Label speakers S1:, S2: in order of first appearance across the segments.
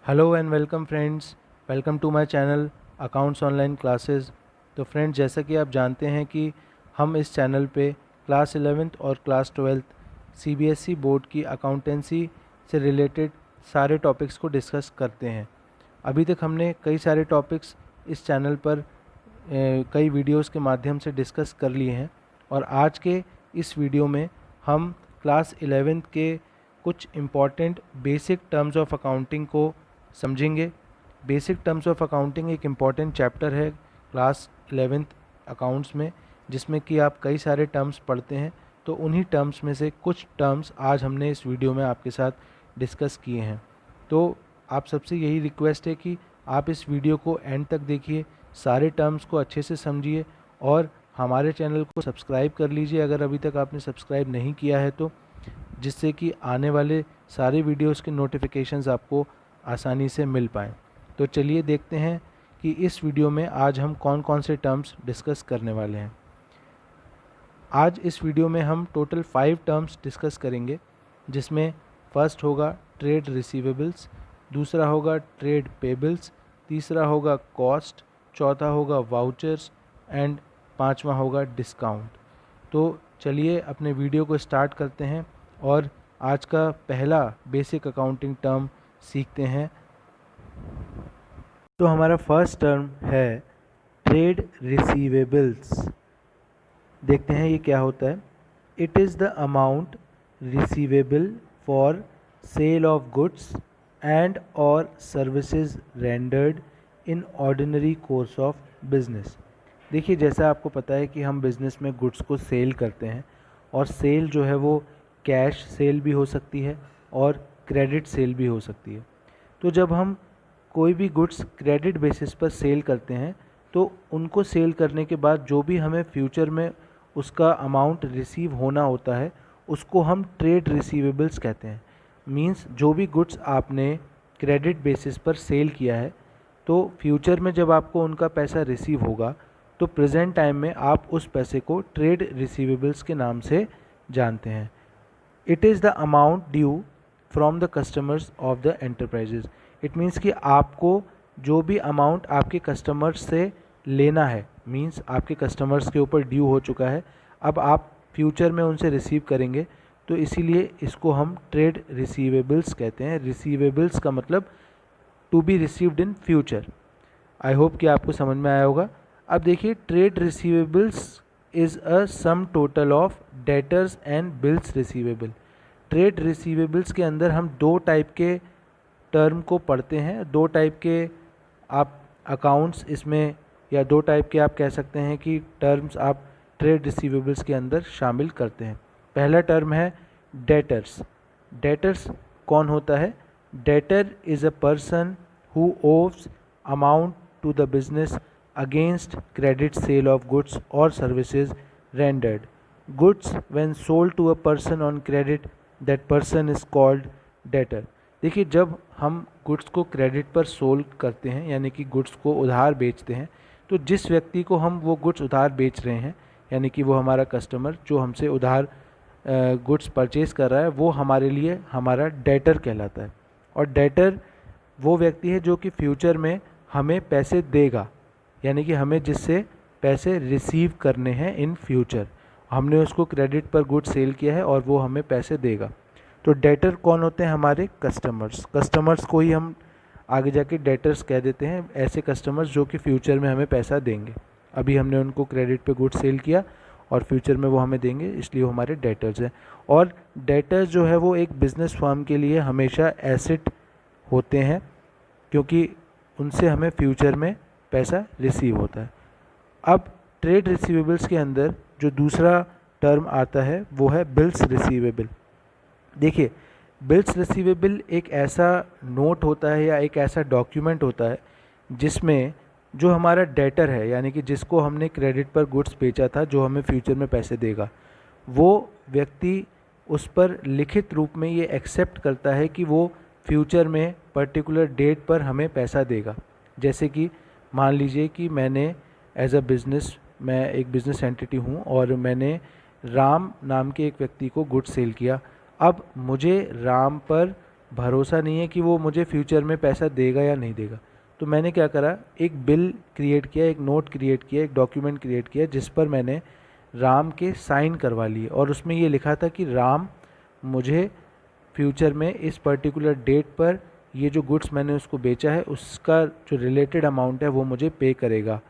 S1: Hello and welcome friends, welcome to my channel accounts online classes. तो friends, जैसा कि आप जानते हैं कि हम इस चैनल पे क्लास 11th और क्लास 12th सीबीएसई बोर्ड की अकाउंटेंसी से रिलेटेड सारे टॉपिक्स को डिस्कस करते हैं। अभी तक हमने कई सारे टॉपिक्स इस चैनल पर कई वीडियोस के माध्यम से डिस्कस कर लिए हैं और आज के इस वीडियो में हम क्लास 11th के कुछ important basic terms of accounting को समझेंगे। बेसिक टर्म्स ऑफ अकाउंटिंग एक इम्पॉर्टेंट चैप्टर है क्लास 11th अकाउंट्स में, जिसमें कि आप कई सारे टर्म्स पढ़ते हैं। तो उन्हीं टर्म्स में से कुछ टर्म्स आज हमने इस वीडियो में आपके साथ डिस्कस किए हैं। तो आप सबसे यही रिक्वेस्ट है कि आप इस वीडियो को एंड तक देखिए, सारे टर्म्स को अच्छे से समझिए और हमारे चैनल को सब्सक्राइब कर लीजिए अगर अभी तक आपने सब्सक्राइब नहीं किया है तो, जिससे कि आने वाले सारे वीडियोस के नोटिफिकेशंस आपको आसानी से मिल पाएँ। तो चलिए देखते हैं कि इस वीडियो में आज हम कौन कौन से टर्म्स डिस्कस करने वाले हैं। आज इस वीडियो में हम टोटल 5 टर्म्स डिस्कस करेंगे, जिसमें फर्स्ट होगा ट्रेड रिसीवेबल्स, दूसरा होगा ट्रेड पेबल्स, तीसरा होगा कॉस्ट, चौथा होगा वाउचर्स एंड पांचवा होगा डिस्काउंट। तो चलिए अपने वीडियो को स्टार्ट करते हैं और आज का पहला बेसिक अकाउंटिंग टर्म सीखते हैं। तो हमारा फर्स्ट टर्म है ट्रेड रिसीवेबल्स। देखते हैं ये क्या होता है। It is the amount receivable for sale of goods and or services rendered in ordinary course of business. देखिए, जैसा आपको पता है कि हम बिज़नेस में गुड्स को सेल करते हैं और सेल जो है वो कैश सेल भी हो सकती है और क्रेडिट सेल भी हो सकती है। तो जब हम कोई भी गुड्स क्रेडिट बेसिस पर सेल करते हैं तो उनको सेल करने के बाद जो भी हमें फ्यूचर में उसका अमाउंट रिसीव होना होता है उसको हम ट्रेड रिसीवेबल्स कहते हैं। मींस जो भी गुड्स आपने क्रेडिट बेसिस पर सेल किया है तो फ्यूचर में जब आपको उनका पैसा रिसीव होगा तो प्रेजेंट टाइम में आप उस पैसे को ट्रेड रिसीवेबल्स के नाम से जानते हैं। It is the amount due from the customers of the enterprises. It means कि आपको जो भी अमाउंट आपके कस्टमर्स से लेना है, मीन्स आपके कस्टमर्स के ऊपर ड्यू हो चुका है, अब आप फ्यूचर में उनसे रिसीव करेंगे, तो इसीलिए इसको हम ट्रेड रिसीवेबल्स कहते हैं। रिसीवेबल्स का मतलब to be received in future. I hope कि आपको समझ में आया होगा। अब देखिए, trade receivables is a sum total of debtors and bills receivable. Trade receivables के अंदर हम दो टाइप के टर्म को पढ़ते हैं, दो टाइप के आप अकाउंट्स इसमें, या दो टाइप के आप कह सकते हैं कि टर्म्स आप ट्रेड रिसीवेबल्स के अंदर शामिल करते हैं। पहला टर्म है डेटर्स। डेटर्स कौन होता है? Debtor is a person who owes amount to the business against credit sale of goods or services rendered. Goods when sold to a person on credit, that person is called debtor. देखिए, जब हम goods को credit पर sold करते हैं, यानी कि goods को उधार बेचते हैं, तो जिस व्यक्ति को हम वो गुड्स उधार बेच रहे हैं, यानी कि वो हमारा कस्टमर जो हमसे उधार गुड्स परचेज कर रहा है, वो हमारे लिए हमारा डेटर कहलाता है। और डेटर वो व्यक्ति है जो कि फ्यूचर में हमें पैसे देगा, यानी कि हमें जिससे पैसे रिसीव करने हैं इन फ्यूचर। हमने उसको क्रेडिट पर गुड्स सेल किया है और वो हमें पैसे देगा। तो डेटर कौन होते हैं? हमारे कस्टमर्स। कस्टमर्स को ही हम आगे जाके डेटर्स कह देते हैं, ऐसे कस्टमर्स जो कि फ्यूचर में हमें पैसा देंगे। अभी हमने उनको क्रेडिट पे गुड्स सेल किया और फ्यूचर में वो हमें देंगे, इसलिए वो हमारे डेटर्स हैं। और डेटर्स जो है वो एक बिजनेस फर्म के लिए हमेशा एसेट होते हैं, क्योंकि उनसे हमें फ्यूचर में पैसा रिसीव होता है। अब ट्रेड रिसीवेबल्स के अंदर जो दूसरा टर्म आता है वो है बिल्स रिसीवेबल। देखिए, बिल्स रिसीवेबल एक ऐसा नोट होता है या एक ऐसा डॉक्यूमेंट होता है जिसमें जो हमारा डेटर है, यानी कि जिसको हमने क्रेडिट पर गुड्स बेचा था, जो हमें फ्यूचर में पैसे देगा, वो व्यक्ति उस पर लिखित रूप में ये एक्सेप्ट करता है कि वो फ्यूचर में पर्टिकुलर डेट पर हमें पैसा देगा। जैसे कि मान लीजिए कि मैंने एज अ बिज़नेस, मैं एक बिज़नेस एंटिटी हूँ और मैंने राम नाम के एक व्यक्ति को गुड्स सेल किया। अब मुझे राम पर भरोसा नहीं है कि वो मुझे फ्यूचर में पैसा देगा या नहीं देगा। तो मैंने क्या करा, एक बिल क्रिएट किया, एक नोट क्रिएट किया, एक डॉक्यूमेंट क्रिएट किया जिस पर मैंने राम के साइन करवा लिए और उसमें ये लिखा था कि राम मुझे फ्यूचर में इस पर्टिकुलर डेट पर ये जो गुड्स मैंने उसको बेचा है उसका जो रिलेटेड अमाउंट है वो मुझे पे करेगा।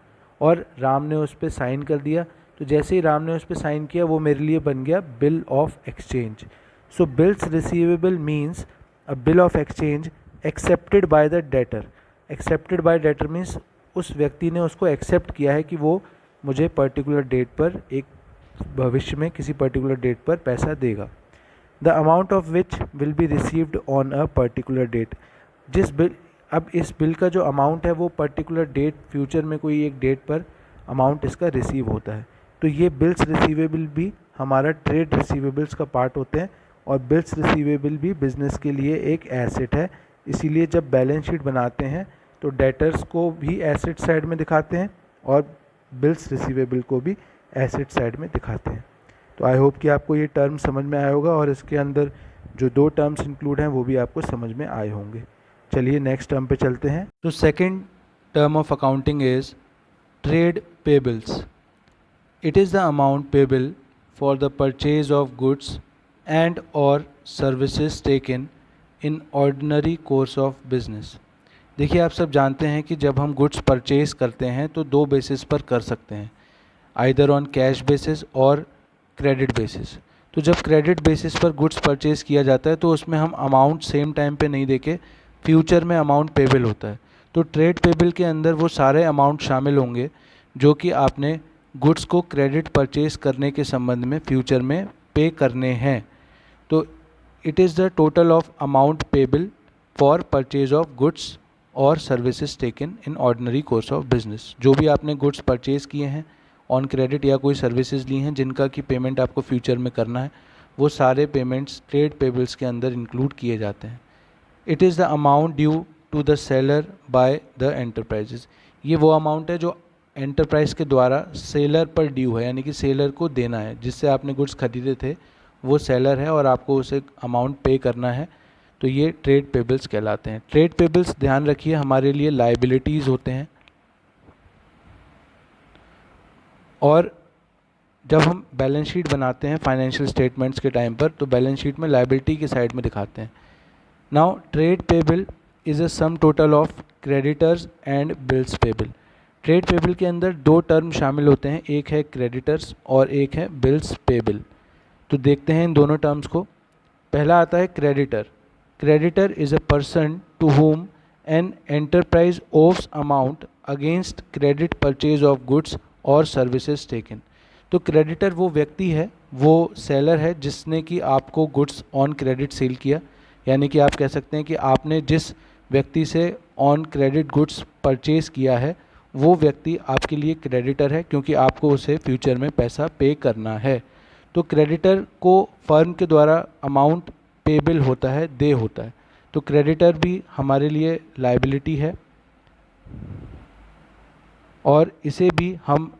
S1: और राम ने उस पर साइन कर दिया। तो जैसे ही राम ने उस पर साइन किया वो मेरे लिए बन गया bill of exchange. So bills receivable means a bill of exchange accepted by the debtor. Accepted by debtor means उस व्यक्ति ने उसको एक्सेप्ट किया है कि वो मुझे पर्टिकुलर डेट पर, एक भविष्य में किसी पर्टिकुलर डेट पर पैसा देगा। The amount of which will be received on a particular date. जिस बिल, अब इस बिल का जो अमाउंट है वो पर्टिकुलर डेट, फ्यूचर में कोई एक डेट पर अमाउंट इसका रिसीव होता है। तो ये बिल्स रिसीवेबल भी हमारा ट्रेड रिसीवेबल्स का पार्ट होते हैं और बिल्स रिसीवेबल भी बिजनेस के लिए एक एसेट है। इसीलिए जब बैलेंस शीट बनाते हैं तो डेटर्स को भी एसेट साइड में दिखाते हैं और बिल्स रिसीवेबल को भी एसेट साइड में दिखाते हैं। तो आई होप कि आपको ये टर्म समझ में आया होगा और इसके अंदर जो 2 टर्म्स इंक्लूड हैं वो भी आपको समझ में आए होंगे। चलिए नेक्स्ट टर्म पे चलते हैं। तो second term of accounting is trade payables. It is the amount payable for the purchase of goods and or services taken in ordinary course of business. देखिए, आप सब जानते हैं कि जब हम गुड्स परचेज करते हैं तो 2 बेसिस पर कर सकते हैं, आइदर ऑन कैश बेसिस और क्रेडिट बेसिस। तो जब क्रेडिट बेसिस पर गुड्स परचेज किया जाता है तो उसमें हम अमाउंट सेम टाइम पे नहीं देके फ्यूचर में अमाउंट पेबल होता है। तो ट्रेड पेबल के अंदर वो सारे अमाउंट शामिल होंगे जो कि आपने गुड्स को क्रेडिट परचेज करने के संबंध में फ्यूचर में पे करने हैं। तो it is the total of amount payable for purchase of goods or services taken in ordinary course of business. जो भी आपने गुड्स परचेज किए हैं ऑन क्रेडिट या कोई सर्विसेज ली हैं जिनका कि पेमेंट आपको फ्यूचर में करना है, वो सारे पेमेंट्स ट्रेड पेबल्स के अंदर इंक्लूड किए जाते हैं। It is the amount due to the seller by the enterprises. ये वो अमाउंट है जो एंटरप्राइज के द्वारा सेलर पर ड्यू है, यानी कि सेलर को देना है। जिससे आपने गुड्स खरीदे थे वो सेलर है और आपको उसे अमाउंट पे करना है। तो ये ट्रेड पेबल्स कहलाते हैं। ट्रेड पेबल्स, ध्यान रखिए, हमारे लिए लाइबिलिटीज़ होते हैं और जब हम बैलेंस शीट बनाते हैं फाइनेंशियल स्टेटमेंट्स के टाइम पर तो बैलेंस शीट में लाइबिलिटी की साइड में दिखाते हैं। Now trade payable is a sum total of creditors and bills payable. Trade payable के अंदर 2 टर्म शामिल होते हैं, एक है क्रेडिटर्स और एक है बिल्स पेबल। तो देखते हैं इन दोनों टर्म्स को। पहला आता है creditor. Creditor is a person to whom an enterprise owes amount against credit purchase of goods और सर्विसेज टेकन। तो क्रेडिटर वो व्यक्ति है, वो सेलर है जिसने कि आपको गुड्स ऑन क्रेडिट सेल किया। यानी कि आप कह सकते हैं कि आपने जिस व्यक्ति से ऑन क्रेडिट गुड्स परचेज किया है वो व्यक्ति आपके लिए क्रेडिटर है, क्योंकि आपको उसे फ्यूचर में पैसा पे करना है। तो क्रेडिटर को फर्म के द्वारा अमाउंट पेबल होता है, दे होता है। तो क्रेडिटर भी हमारे लिए लाइबिलिटी है और इसे भी हम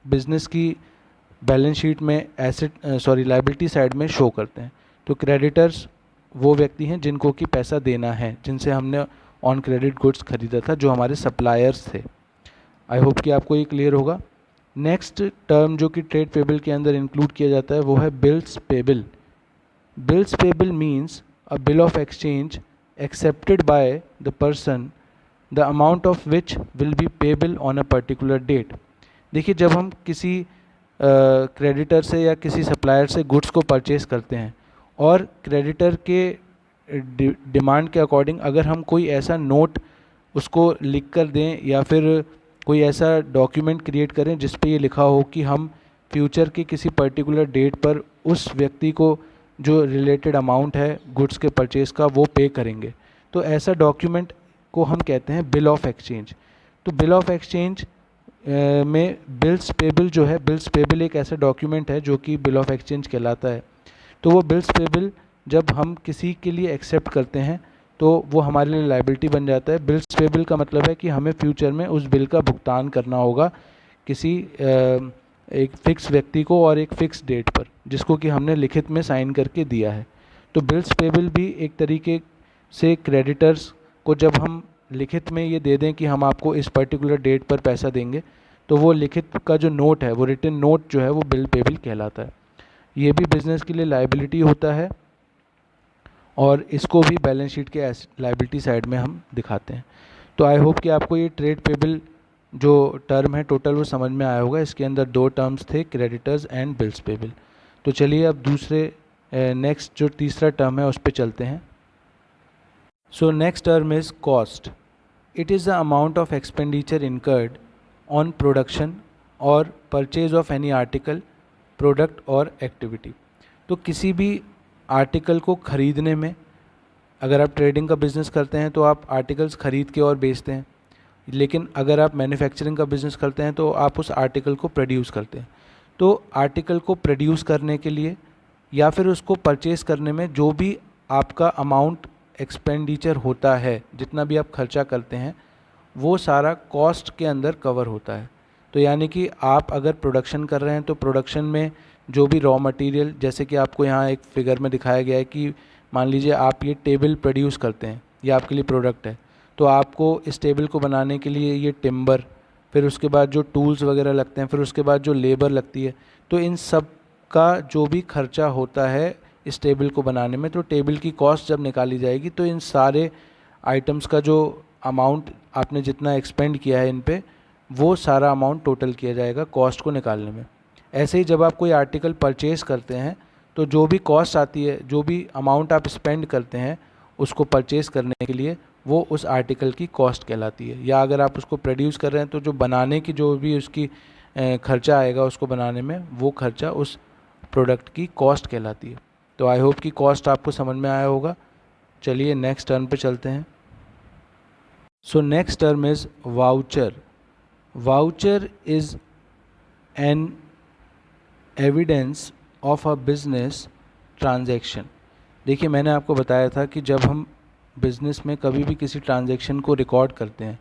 S1: बिजनेस की बैलेंस शीट में लाइबिलिटी साइड में शो करते हैं। तो क्रेडिटर्स वो व्यक्ति हैं जिनको कि पैसा देना है, जिनसे हमने ऑन क्रेडिट गुड्स खरीदा था, जो हमारे सप्लायर्स थे। आई होप कि आपको ये क्लियर होगा। नेक्स्ट टर्म जो कि ट्रेड पेबल के अंदर इंक्लूड किया जाता है वो है bills payable. Bills payable means a bill of exchange accepted by the person the amount of which will be payable on a particular date. देखिए, जब हम किसी क्रेडिटर से या किसी सप्लायर से गुड्स को परचेज करते हैं और क्रेडिटर के डिमांड के अकॉर्डिंग अगर हम कोई ऐसा नोट उसको लिख कर दें या फिर कोई ऐसा डॉक्यूमेंट क्रिएट करें जिस पे ये लिखा हो कि हम फ्यूचर के किसी पर्टिकुलर डेट पर उस व्यक्ति को जो रिलेटेड अमाउंट है गुड्स के परचेज का वो पे करेंगे, तो ऐसा डॉक्यूमेंट को हम कहते हैं बिल ऑफ एक्सचेंज। तो बिल ऑफ एक्सचेंज में बिल्स पेबल जो है, बिल्स पेबल एक ऐसा डॉक्यूमेंट है जो कि बिल ऑफ एक्सचेंज कहलाता है। तो वो बिल्स पेबल जब हम किसी के लिए एक्सेप्ट करते हैं तो वो हमारे लिए लाइबिलिटी बन जाता है। बिल्स पेबल का मतलब है कि हमें फ्यूचर में उस बिल का भुगतान करना होगा किसी एक फ़िक्स व्यक्ति को और एक फ़िक्स डेट पर, जिसको कि हमने लिखित में साइन करके दिया है। तो बिल्स पेबल भी एक तरीके से क्रेडिटर्स को जब हम लिखित में ये दे दें कि हम आपको इस पर्टिकुलर डेट पर पैसा देंगे, तो वो लिखित का जो नोट है, वो रिटन नोट जो है वो बिल पेबल कहलाता है। ये भी बिजनेस के लिए लायबिलिटी होता है और इसको भी बैलेंस शीट के लायबिलिटी साइड में हम दिखाते हैं। तो आई होप कि आपको ये ट्रेड पेबल जो टर्म है टोटल वो समझ में आया होगा। इसके अंदर दो टर्म्स थे, क्रेडिटर्स एंड बिल्स पेबल। तो चलिए अब दूसरे नेक्स्ट जो तीसरा टर्म है उस पर चलते हैं। So next term is cost. It is the amount of expenditure incurred on production or purchase of any article, product or activity. तो किसी भी आर्टिकल को ख़रीदने में, अगर आप ट्रेडिंग का बिज़नेस करते हैं तो आप आर्टिकल्स ख़रीद के और बेचते हैं, लेकिन अगर आप मैन्युफैक्चरिंग का बिज़नेस करते हैं तो आप उस आर्टिकल को प्रोड्यूस करते हैं। तो आर्टिकल को प्रोड्यूस करने के लिए या फिर उसको परचेज़ करने में जो भी आपका अमाउंट एक्सपेंडिचर होता है, जितना भी आप खर्चा करते हैं, वो सारा कॉस्ट के अंदर कवर होता है। तो यानी कि आप अगर प्रोडक्शन कर रहे हैं तो प्रोडक्शन में जो भी रॉ मटेरियल, जैसे कि आपको यहाँ एक फिगर में दिखाया गया है कि मान लीजिए आप ये टेबल प्रोड्यूस करते हैं, ये आपके लिए प्रोडक्ट है, तो आपको इस टेबल को बनाने के लिए ये टिम्बर, फिर उसके बाद जो टूल्स वगैरह लगते हैं, फिर उसके बाद जो लेबर लगती है, तो इन सब का जो भी खर्चा होता है इस टेबल को बनाने में, तो टेबल की कॉस्ट जब निकाली जाएगी तो इन सारे आइटम्स का जो अमाउंट आपने जितना एक्सपेंड किया है इन पे, वो सारा अमाउंट टोटल किया जाएगा कॉस्ट को निकालने में। ऐसे ही जब आप कोई आर्टिकल परचेज़ करते हैं तो जो भी कॉस्ट आती है, जो भी अमाउंट आप स्पेंड करते हैं उसको परचेज़ करने के लिए, वो उस आर्टिकल की कॉस्ट कहलाती है। या अगर आप उसको प्रोड्यूस कर रहे हैं तो जो बनाने की जो भी उसकी खर्चा आएगा उसको बनाने में, वो खर्चा उस प्रोडक्ट की कॉस्ट कहलाती है। तो आई होप कि कॉस्ट आपको समझ में आया होगा। चलिए नेक्स्ट टर्म पे चलते हैं। So next term is voucher. Voucher is an evidence of a business transaction. देखिए, मैंने आपको बताया था कि जब हम बिज़नेस में कभी भी किसी ट्रांजैक्शन को रिकॉर्ड करते हैं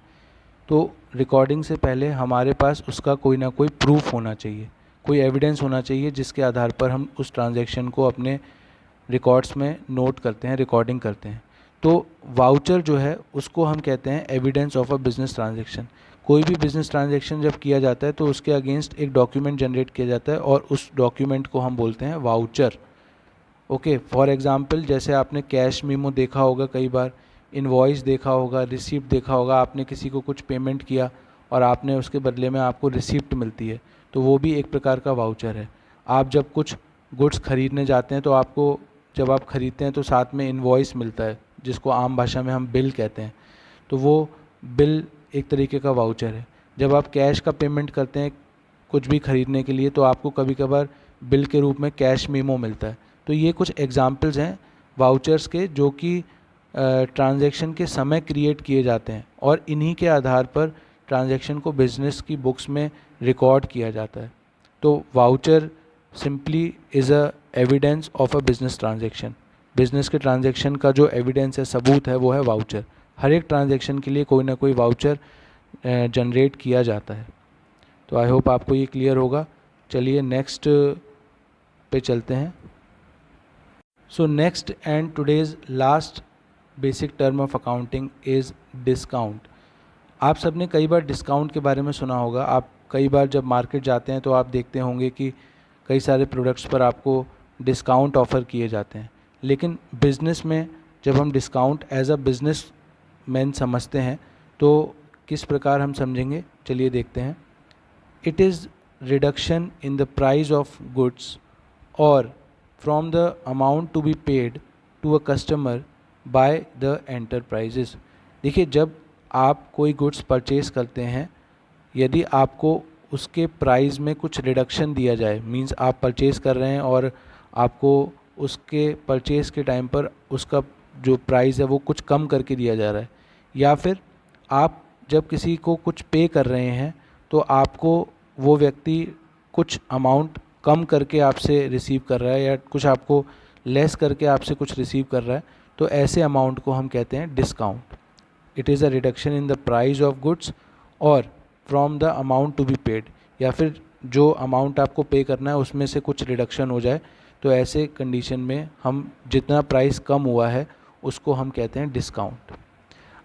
S1: तो रिकॉर्डिंग से पहले हमारे पास उसका कोई ना कोई प्रूफ होना चाहिए, कोई एविडेंस होना चाहिए जिसके आधार पर हम उस ट्रांजैक्शन को अपने रिकॉर्ड्स में नोट करते हैं, रिकॉर्डिंग करते हैं। तो वाउचर जो है उसको हम कहते हैं evidence of a business transaction. कोई भी बिज़नेस ट्रांजैक्शन जब किया जाता है तो उसके अगेंस्ट एक डॉक्यूमेंट जनरेट किया जाता है और उस डॉक्यूमेंट को हम बोलते हैं वाउचर। ओके, फॉर एग्जांपल जैसे आपने कैश मीमो देखा होगा, कई बार इनवॉइस देखा होगा, रिसिप्ट देखा होगा, आपने किसी को कुछ पेमेंट किया और आपने उसके बदले में आपको रिसिप्ट मिलती है, तो वो भी एक प्रकार का वाउचर है। आप जब कुछ गुड्स खरीदने जाते हैं तो आपको, जब आप खरीदते हैं तो साथ में इनवॉइस मिलता है, जिसको आम भाषा में हम बिल कहते हैं, तो वो बिल एक तरीके का वाउचर है। जब आप कैश का पेमेंट करते हैं कुछ भी खरीदने के लिए तो आपको कभी कभार बिल के रूप में कैश मीमो मिलता है। तो ये कुछ एग्जांपल्स हैं वाउचर्स के जो कि ट्रांजैक्शन के समय क्रिएट किए जाते हैं और इन्हीं के आधार पर ट्रांजैक्शन को बिजनेस की बुक्स में रिकॉर्ड किया जाता है। तो voucher simply is a evidence of a business transaction. Business के ट्रांजैक्शन का जो एविडेंस है, सबूत है, वो है वाउचर। हर एक ट्रांजैक्शन के लिए कोई ना कोई वाउचर जनरेट किया जाता है। तो आई होप आपको ये क्लियर होगा। चलिए नेक्स्ट पे चलते हैं। So next and today's last basic term of accounting is discount. आप सबने कई बार डिस्काउंट के बारे में सुना होगा। आप कई बार जब मार्केट जाते हैं तो आप देखते होंगे कि कई सारे प्रोडक्ट्स पर आपको डिस्काउंट ऑफ़र किए जाते हैं। लेकिन बिज़नेस में जब हम discount as a businessman समझते हैं तो किस प्रकार हम समझेंगे, चलिए देखते हैं। It is reduction in the price of goods or from the amount to be paid to a customer by the enterprises. देखिए, जब आप कोई गुड्स परचेज़ करते हैं, यदि आपको उसके प्राइस में कुछ रिडक्शन दिया जाए, मींस आप परचेज़ कर रहे हैं और आपको उसके परचेज़ के टाइम पर उसका जो प्राइस है वो कुछ कम करके दिया जा रहा है, या फिर आप जब किसी को कुछ पे कर रहे हैं तो आपको वो व्यक्ति कुछ अमाउंट कम करके आपसे रिसीव कर रहा है या कुछ आपको लेस करके आपसे कुछ रिसीव कर रहा है, तो ऐसे अमाउंट को हम कहते हैं discount. It is a reduction in the price of goods or from the amount to be paid, या फिर जो अमाउंट आपको पे करना है उसमें से कुछ रिडक्शन हो जाए, तो ऐसे कंडीशन में हम जितना प्राइस कम हुआ है उसको हम कहते हैं डिस्काउंट।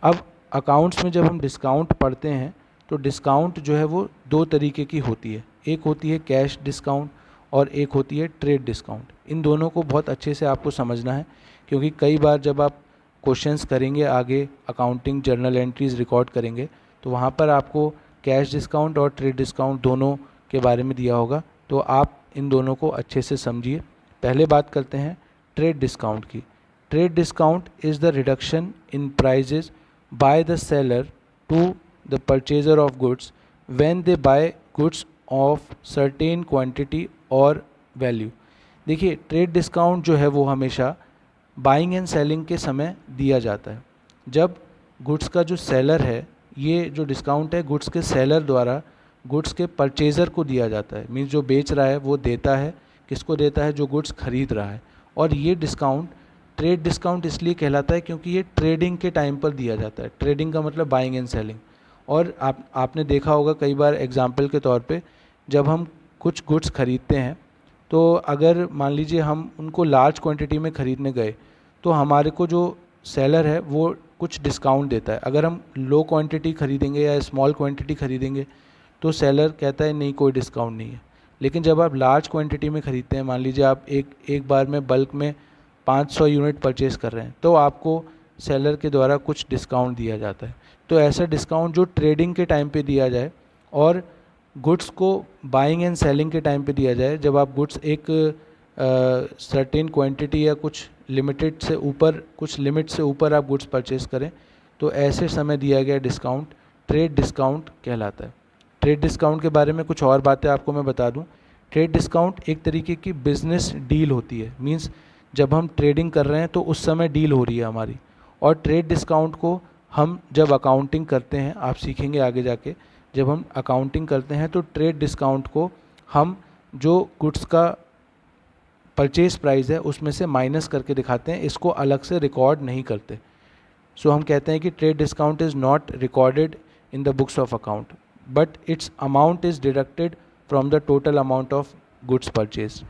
S1: अब अकाउंट्स में जब हम डिस्काउंट पढ़ते हैं तो डिस्काउंट जो है वो दो तरीके की होती है, एक होती है कैश डिस्काउंट और एक होती है ट्रेड डिस्काउंट। इन दोनों को बहुत अच्छे से आपको समझना है, क्योंकि कई बार जब आप क्वेश्चंस करेंगे आगे, अकाउंटिंग जर्नल एंट्रीज रिकॉर्ड करेंगे, तो वहाँ पर आपको कैश डिस्काउंट और ट्रेड डिस्काउंट दोनों के बारे में दिया होगा, तो आप इन दोनों को अच्छे से समझिए। पहले बात करते हैं ट्रेड डिस्काउंट की। Trade discount is the reduction in prices by the seller to the purchaser of goods when they buy goods of certain quantity और वैल्यू। देखिए, ट्रेड डिस्काउंट जो है वो हमेशा बाइंग एंड सेलिंग के समय दिया जाता है। जब गुड्स का जो सेलर है, ये जो डिस्काउंट है गुड्स के सेलर द्वारा गुड्स के परचेज़र को दिया जाता है। मीन्स जो बेच रहा है वो देता है, किसको देता है? जो गुड्स खरीद रहा है। और ये डिस्काउंट ट्रेड डिस्काउंट इसलिए कहलाता है क्योंकि ये ट्रेडिंग के टाइम पर दिया जाता है। ट्रेडिंग का मतलब बाइंग एंड सेलिंग। और आपने देखा होगा कई बार एग्जाम्पल के तौर पे, जब हम कुछ गुड्स खरीदते हैं तो अगर मान लीजिए हम उनको लार्ज क्वांटिटी में ख़रीदने गए तो हमारे को जो सेलर है वो कुछ डिस्काउंट देता है। अगर हम लो क्वांटिटी खरीदेंगे या स्मॉल क्वांटिटी खरीदेंगे तो सेलर कहता है नहीं, कोई डिस्काउंट नहीं है। लेकिन जब आप लार्ज क्वांटिटी में ख़रीदते हैं, मान लीजिए आप एक बार में बल्क में 500 यूनिट परचेज़ कर रहे हैं, तो आपको सेलर के द्वारा कुछ डिस्काउंट दिया जाता है। तो ऐसा डिस्काउंट जो ट्रेडिंग के टाइम पे दिया जाए और गुड्स को बाइंग एंड सेलिंग के टाइम पे दिया जाए, जब आप गुड्स एक सर्टेन क्वांटिटी या कुछ लिमिटेड से ऊपर, कुछ लिमिट से ऊपर आप गुड्स परचेज़ करें, तो ऐसे समय दिया गया डिस्काउंट ट्रेड डिस्काउंट कहलाता है। ट्रेड डिस्काउंट के बारे में कुछ और बातें आपको मैं बता दूं। ट्रेड डिस्काउंट एक तरीके की बिजनेस डील होती है। मींस जब हम ट्रेडिंग कर रहे हैं तो उस समय डील हो रही है हमारी। और ट्रेड डिस्काउंट को हम जब अकाउंटिंग करते हैं, आप सीखेंगे आगे जाके, जब हम अकाउंटिंग करते हैं तो ट्रेड डिस्काउंट को हम जो गुड्स का परचेज प्राइस है उसमें से माइनस करके दिखाते हैं, इसको अलग से रिकॉर्ड नहीं करते। सो हम कहते हैं कि trade discount is not recorded in the books of account, but it's amount is deducted from the total amount of goods purchase.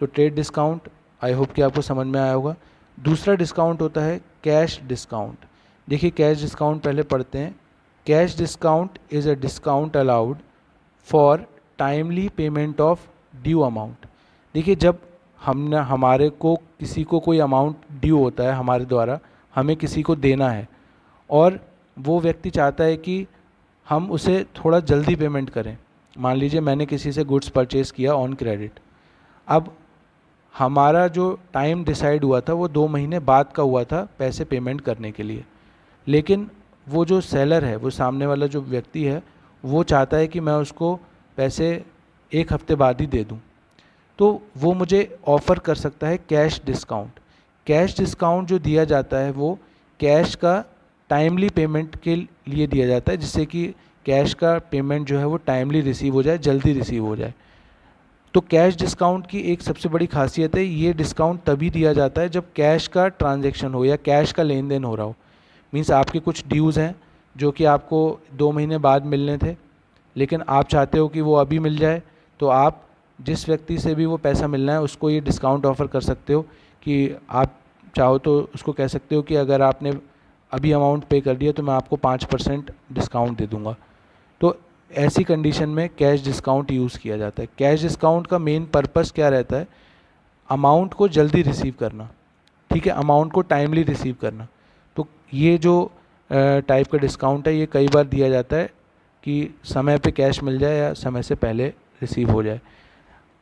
S1: तो ट्रेड डिस्काउंट आई होप कि आपको समझ में आया होगा। दूसरा डिस्काउंट होता है कैश डिस्काउंट। देखिए, कैश डिस्काउंट पहले पढ़ते हैं। Cash discount is a discount allowed for timely payment of due amount. देखिए, जब हमारे को किसी को कोई अमाउंट ड्यू होता है, हमारे द्वारा हमें किसी को देना है और वो व्यक्ति चाहता है कि हम उसे थोड़ा जल्दी पेमेंट करें। मान लीजिए मैंने किसी से गुड्स परचेज़ किया ऑन क्रेडिट। अब हमारा जो टाइम डिसाइड हुआ था वो 2 महीने बाद का हुआ था पैसे पेमेंट करने के लिए, लेकिन वो जो सेलर है, वो सामने वाला जो व्यक्ति है, वो चाहता है कि मैं उसको पैसे 1 हफ्ते बाद ही दे दूं। तो वो मुझे ऑफ़र कर सकता है कैश डिस्काउंट। कैश डिस्काउंट जो दिया जाता है वो कैश का टाइमली पेमेंट के लिए दिया जाता है, जिससे कि कैश का पेमेंट जो है वो टाइमली रिसीव हो जाए, जल्दी रिसीव हो जाए। तो कैश डिस्काउंट की एक सबसे बड़ी खासियत है, ये डिस्काउंट तभी दिया जाता है जब कैश का ट्रांजैक्शन हो या कैश का लेन देन हो रहा हो। मीन्स आपके कुछ ड्यूज़ हैं जो कि आपको 2 महीने बाद मिलने थे, लेकिन आप चाहते हो कि वो अभी मिल जाए, तो आप जिस व्यक्ति से भी वो पैसा मिलना है उसको ये डिस्काउंट ऑफ़र कर सकते हो कि आप चाहो तो उसको कह सकते हो कि अगर आपने अभी अमाउंट पे कर दिया तो मैं आपको 5% डिस्काउंट दे दूँगा। तो ऐसी कंडीशन में कैश डिस्काउंट यूज़ किया जाता है। कैश डिस्काउंट का मेन पर्पस क्या रहता है? अमाउंट को जल्दी रिसीव करना, ठीक है, अमाउंट को टाइमली रिसीव करना। तो ये जो टाइप का डिस्काउंट है ये कई बार दिया जाता है कि समय पे कैश मिल जाए या समय से पहले रिसीव हो जाए।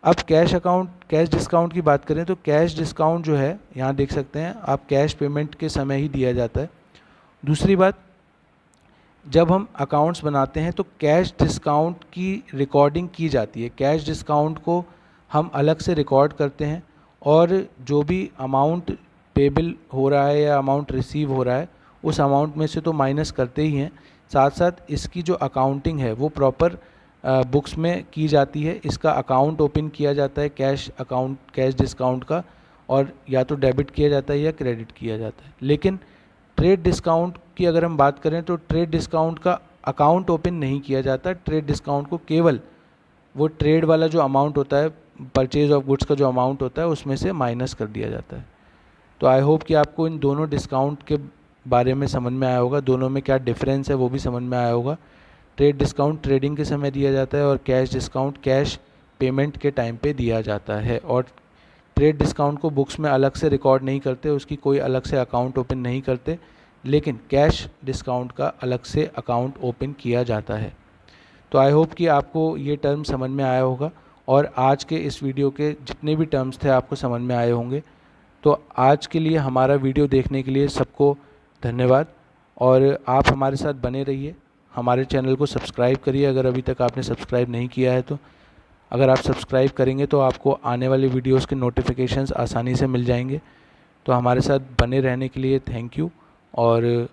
S1: अब कैश डिस्काउंट की बात करें तो कैश डिस्काउंट जो है, यहाँ देख सकते हैं आप, कैश पेमेंट के समय ही दिया जाता है। दूसरी बात, जब हम अकाउंट्स बनाते हैं तो कैश डिस्काउंट की रिकॉर्डिंग की जाती है। कैश डिस्काउंट को हम अलग से रिकॉर्ड करते हैं और जो भी अमाउंट पेबल हो रहा है या अमाउंट रिसीव हो रहा है उस अमाउंट में से तो माइनस करते ही हैं, साथ साथ इसकी जो अकाउंटिंग है वो प्रॉपर बुक्स में की जाती है। इसका अकाउंट ओपन किया जाता है कैश डिस्काउंट का, और या तो डेबिट किया जाता है या क्रेडिट किया जाता है। लेकिन ट्रेड डिस्काउंट की अगर हम बात करें तो ट्रेड डिस्काउंट का अकाउंट ओपन नहीं किया जाता। ट्रेड डिस्काउंट को केवल वो ट्रेड वाला जो अमाउंट होता है, परचेज ऑफ गुड्स का जो अमाउंट होता है, उसमें से माइनस कर दिया जाता है। तो आई होप कि आपको इन दोनों डिस्काउंट के बारे में समझ में आया होगा, दोनों में क्या डिफरेंस है वो भी समझ में आया होगा। ट्रेड डिस्काउंट ट्रेडिंग के समय दिया जाता है और कैश डिस्काउंट कैश पेमेंट के टाइम पे दिया जाता है। और ट्रेड डिस्काउंट को बुक्स में अलग से रिकॉर्ड नहीं करते, उसकी कोई अलग से अकाउंट ओपन नहीं करते, लेकिन कैश डिस्काउंट का अलग से अकाउंट ओपन किया जाता है। तो आई होप कि आपको ये टर्म समझ में आया होगा और आज के इस वीडियो के जितने भी टर्म्स थे आपको समझ में आए होंगे। तो आज के लिए हमारा वीडियो देखने के लिए सबको धन्यवाद और आप हमारे साथ बने रहिए। हमारे चैनल को सब्सक्राइब करिए अगर अभी तक आपने सब्सक्राइब नहीं किया है तो। अगर आप सब्सक्राइब करेंगे तो आपको आने वाले वीडियोस के नोटिफिकेशंस आसानी से मिल जाएंगे। तो हमारे साथ बने रहने के लिए थैंक यू और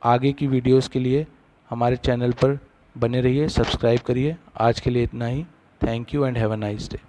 S1: आगे की वीडियोस के लिए हमारे चैनल पर बने रहिए, सब्सक्राइब करिए। आज के लिए इतना ही। Thank you and have a nice day.